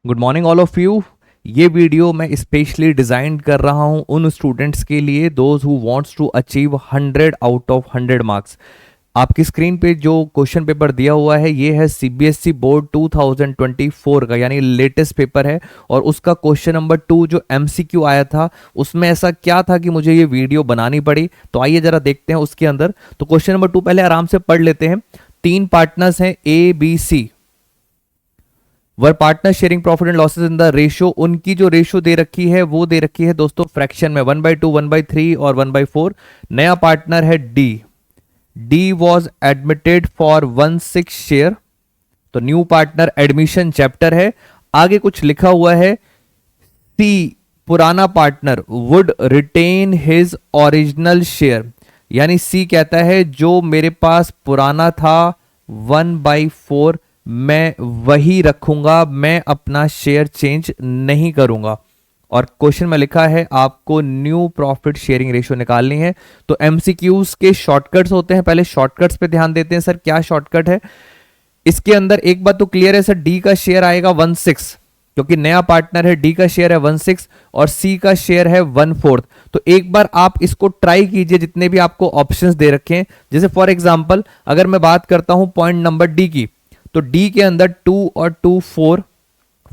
Good morning all of you. ये video मैं specially design कर रहा हूं उन स्टूडेंट्स के लिए those who wants to achieve 100 out of 100 marks. आपकी स्क्रीन पे जो क्वेश्चन पेपर दिया हुआ है ये है सीबीएसई बोर्ड 2024 का, यानी लेटेस्ट पेपर है। और उसका क्वेश्चन नंबर 2 जो एमसीक्यू आया था उसमें ऐसा क्या था कि मुझे ये वीडियो बनानी पड़ी। तो आइए जरा देखते हैं उसके अंदर। तो क्वेश्चन नंबर 2 पहले आराम से पढ़ लेते हैं। 3 पार्टनर्स हैं A B C, were partner sharing profit and losses in the ratio. उनकी जो रेशियो दे रखी है वो दे रखी है दोस्तों फ्रैक्शन में 1/2, 1/3 और 1/4। नया पार्टनर है D. D was admitted for 1/6 share. तो न्यू पार्टनर एडमिशन चैप्टर है। आगे कुछ लिखा हुआ है सी पुराना partner would retain his original share, यानी सी कहता है जो मेरे पास पुराना था 1/4 मैं वही रखूंगा, मैं अपना शेयर चेंज नहीं करूंगा। और क्वेश्चन में लिखा है आपको न्यू प्रॉफिट शेयरिंग रेशियो निकालनी है। तो एमसीक्यूज के शॉर्टकट्स होते हैं, पहले शॉर्टकट्स पे ध्यान देते हैं। सर क्या शॉर्टकट है इसके अंदर? एक बात तो क्लियर है सर, डी का शेयर आएगा 1/6 क्योंकि नया पार्टनर है। डी का शेयर है 1/6 और सी का शेयर है 1/4। तो एक बार आप इसको ट्राई कीजिए जितने भी आपको ऑप्शंस दे रखे हैं। जैसे फॉर एग्जांपल अगर मैं बात करता हूं पॉइंट नंबर डी की, तो डी के अंदर 2 और 2 4,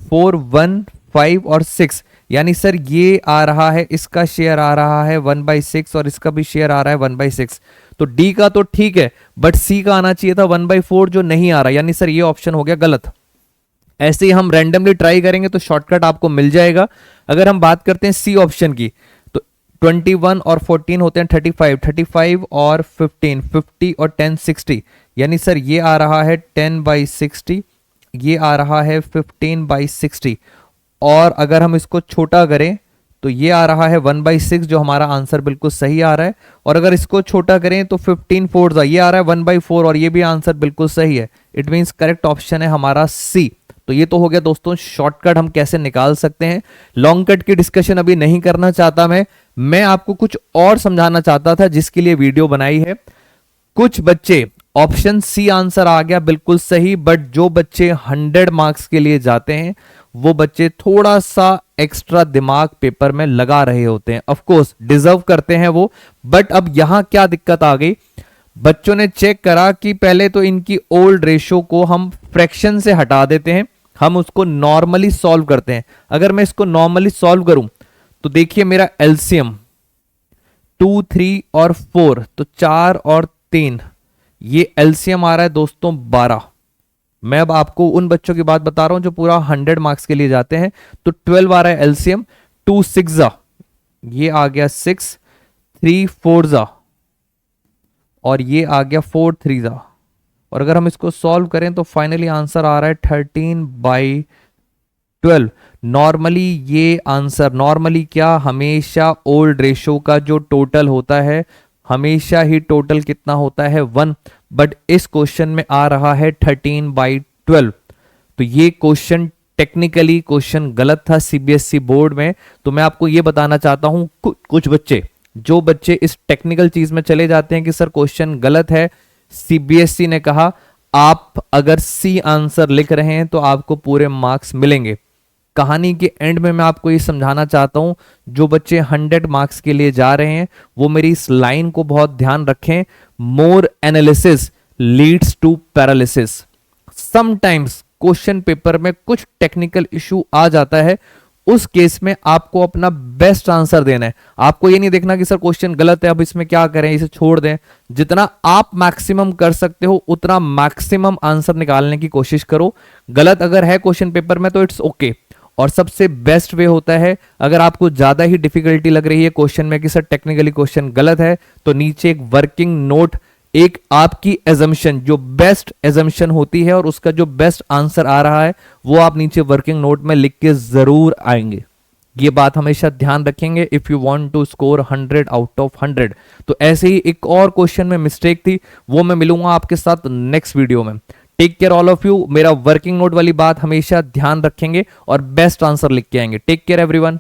4 1 5 और 6, यानी सर ये आ रहा है, इसका शेयर आ रहा है 1/6 और इसका भी शेयर आ रहा है 1/6। तो डी का तो ठीक है बट सी का आना चाहिए था 1/4 जो नहीं आ रहा, यानी सर ये ऑप्शन हो गया गलत। ऐसे ही हम रैंडमली ट्राई करेंगे तो शॉर्टकट आपको मिल जाएगा। अगर हम बात करते हैं सी ऑप्शन की, तो 21 और 14 होते हैं 35, 35 और 15, 50 और 10 60, यानी सर ये आ रहा है 10/60, ये आ रहा है 15/60। और अगर हम इसको छोटा करें तो ये आ रहा है 1/6 जो हमारा आंसर बिल्कुल सही आ रहा है। और अगर इसको छोटा करें तो 15 4 ये आ रहा है 1/4 और ये भी आंसर बिल्कुल सही है। इट मींस करेक्ट ऑप्शन है हमारा सी। तो ये तो हो गया दोस्तों शॉर्टकट हम कैसे निकाल सकते हैं। लॉन्ग कट की डिस्कशन अभी नहीं करना चाहता मैं आपको कुछ और समझाना चाहता था जिसके लिए वीडियो बनाई है। कुछ बच्चे ऑप्शन सी आंसर आ गया बिल्कुल सही, बट जो बच्चे 100 मार्क्स के लिए जाते हैं वो बच्चे थोड़ा सा एक्स्ट्रा दिमाग पेपर में लगा रहे होते हैं। ऑफ कोर्स डिजर्व करते हैं वो, बट अब यहां क्या दिक्कत आ गई, बच्चों ने चेक करा कि पहले तो इनकी ओल्ड रेशो को हम फ्रैक्शन से हटा देते हैं, हम उसको नॉर्मली सॉल्व करते हैं। अगर मैं इसको नॉर्मली सॉल्व करूं तो देखिए मेरा एलसीएम 2 3 और 4, तो 4 और 3, ये एलसीएम आ रहा है दोस्तों 12। मैं अब आपको उन बच्चों की बात बता रहा हूं जो पूरा 100 मार्क्स के लिए जाते हैं। तो 12 आ रहा है एलसीएम। 2 6 ये आ गया 6, 3 4 और ये आ गया 4 3। और अगर हम इसको सॉल्व करें तो फाइनली आंसर आ रहा है 13/12। नॉर्मली ये आंसर, नॉर्मली क्या, हमेशा ओल्ड रेशो का जो टोटल होता है हमेशा ही टोटल कितना होता है 1, बट इस क्वेश्चन में आ रहा है 13/12। तो ये क्वेश्चन टेक्निकली क्वेश्चन गलत था सीबीएसई बोर्ड में। तो मैं आपको ये बताना चाहता हूं कुछ बच्चे, जो बच्चे इस टेक्निकल चीज में चले जाते हैं कि सर क्वेश्चन गलत है, सीबीएसई ने कहा आप अगर सी आंसर लिख रहे हैं तो आपको पूरे मार्क्स मिलेंगे। कहानी के एंड में मैं आपको ये समझाना चाहता हूं, जो बच्चे 100 मार्क्स के लिए जा रहे हैं वो मेरी इस लाइन को बहुत ध्यान रखें, more analysis leads to paralysis. Sometimes question paper में कुछ टेक्निकल इशू आ जाता है, उस केस में आपको अपना बेस्ट आंसर देना है। आपको ये नहीं देखना कि सर क्वेश्चन गलत है अब इसमें क्या करें, इसे छोड़ दें। जितना आप मैक्सिमम कर सकते हो उतना मैक्सिमम आंसर निकालने की कोशिश करो। गलत अगर है क्वेश्चन पेपर में तो इट्स ओके। और सबसे बेस्ट वे होता है, अगर आपको ज्यादा ही डिफिकल्टी लग रही है क्वेश्चन में कि सर टेक्निकली क्वेश्चन गलत है, तो नीचे एक वर्किंग नोट, एक आपकी एजम्पशन जो बेस्ट एजम्पशन होती है और उसका जो बेस्ट आंसर आ रहा है वो आप नीचे वर्किंग नोट में लिख के जरूर आएंगे। ये बात हमेशा ध्यान रखेंगे if you want to score 100 out of 100। तो ऐसे ही एक और क्वेश्चन में मिस्टेक थी, वो मैं मिलूंगा आपके साथ नेक्स्ट वीडियो में। Take care all of you. मेरा वर्किंग नोट वाली बात हमेशा ध्यान रखेंगे और बेस्ट आंसर लिख के आएंगे। Take care everyone.